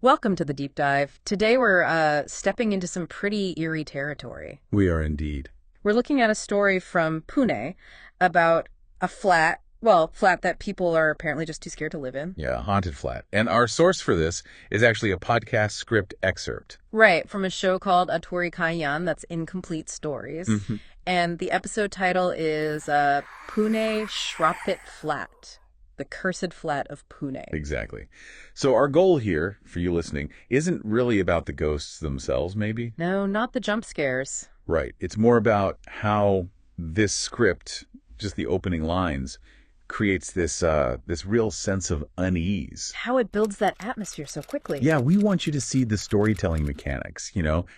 Welcome to the deep dive. Today we're stepping into some pretty eerie territory. We are indeed. We're looking at a story from Pune about a flat that people are apparently just too scared to live in. Yeah, a haunted flat. And our source for this is actually a podcast script excerpt. Right, from a show called Atori Kaiyan, that's Incomplete Stories. Mm-hmm. And the episode title is Pune Shrapit Flat. The Cursed Flat of Pune. Exactly. So our goal here, for you listening, isn't really about the ghosts themselves, maybe? No, not the jump scares. Right. It's more about how this script, just the opening lines, creates this real sense of unease. How it builds that atmosphere so quickly. Yeah, we want you to see the storytelling mechanics,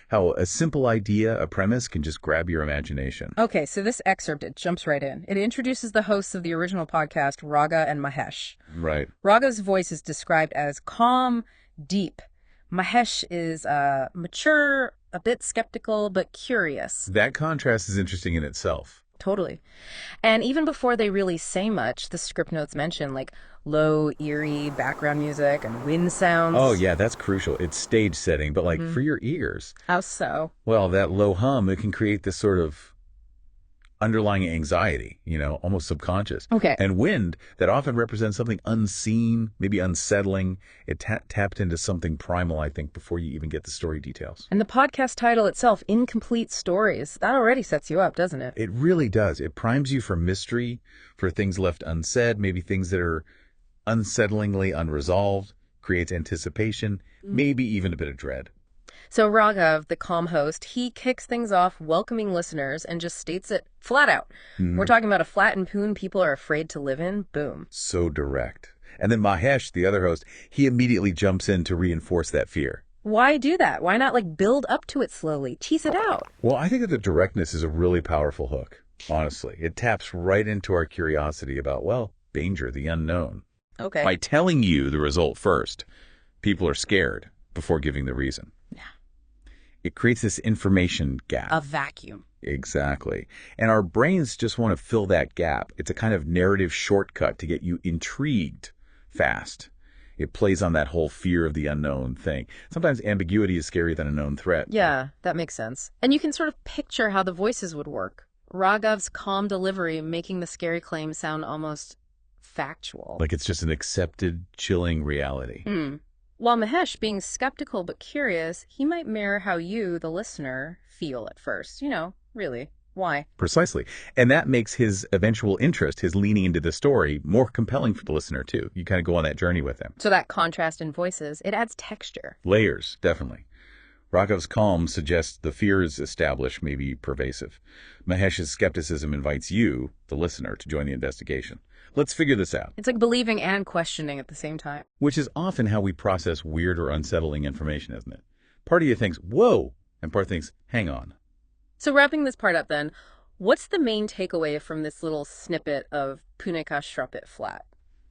how a simple idea, a premise can just grab your imagination. Okay, so this excerpt, it jumps right in. It introduces the hosts of the original podcast, Raga and Mahesh. Right. Raga's voice is described as calm, deep. Mahesh is mature, a bit skeptical, but curious. That contrast is interesting in itself. Totally. And even before they really say much, the script notes mention like low, eerie background music and wind sounds. Oh, yeah, that's crucial. It's stage setting, but for your ears. How so? Well, that low hum, it can create this sort of underlying anxiety, almost subconscious. Okay. And wind, that often represents something unseen, maybe unsettling. It tapped into something primal, I think, before you even get the story details. And the podcast title itself, Incomplete Stories, that already sets you up, doesn't it? It really does. It primes you for mystery, for things left unsaid, maybe things that are unsettlingly unresolved, creates anticipation, maybe even a bit of dread. So Raghav, the calm host, he kicks things off welcoming listeners and just states it flat out. We're talking about a flat in Pune people are afraid to live in. Boom. So direct. And then Mahesh, the other host, he immediately jumps in to reinforce that fear. Why do that? Why not build up to it slowly? Tease it out. Well, I think that the directness is a really powerful hook, honestly. It taps right into our curiosity about, danger, the unknown. Okay. By telling you the result first, people are scared before giving the reason. Yeah. It creates this information gap. A vacuum. Exactly. And our brains just want to fill that gap. It's a kind of narrative shortcut to get you intrigued fast. It plays on that whole fear of the unknown thing. Sometimes ambiguity is scarier than a known threat. Yeah, that makes sense. And you can sort of picture how the voices would work. Raghav's calm delivery making the scary claim sound almost factual. Like it's just an accepted, chilling reality. While Mahesh, being skeptical but curious, he might mirror how you, the listener, feel at first. Really. Why? Precisely. And that makes his eventual interest, his leaning into the story, more compelling for the listener, too. You kind of go on that journey with him. So that contrast in voices, it adds texture. Layers, definitely. Raghav's calm suggests the fears established may be pervasive. Mahesh's skepticism invites you, the listener, to join the investigation. Let's figure this out. It's like believing and questioning at the same time. Which is often how we process weird or unsettling information, isn't it? Part of you thinks, whoa, and part thinks, hang on. So wrapping this part up then, what's the main takeaway from this little snippet of Pune Ka Shrapit Flat?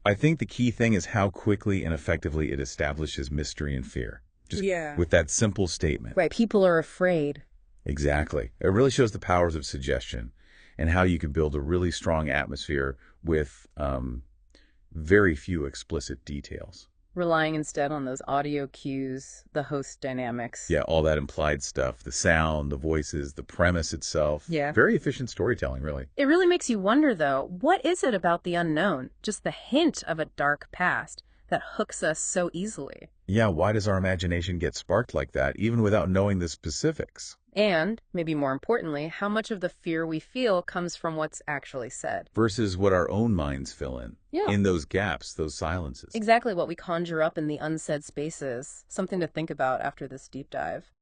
I think the key thing is how quickly and effectively it establishes mystery and fear. Just with that simple statement. Right, people are afraid. Exactly. It really shows the powers of suggestion and how you can build a really strong atmosphere with very few explicit details. Relying instead on those audio cues, the host dynamics. Yeah, all that implied stuff, the sound, the voices, the premise itself. Yeah. Very efficient storytelling, really. It really makes you wonder, though, what is it about the unknown, just the hint of a dark past, that hooks us so easily? Yeah, why does our imagination get sparked like that, even without knowing the specifics? And, maybe more importantly, how much of the fear we feel comes from what's actually said. Versus what our own minds fill in. Yeah. In those gaps, those silences. Exactly what we conjure up in the unsaid spaces. Something to think about after this deep dive.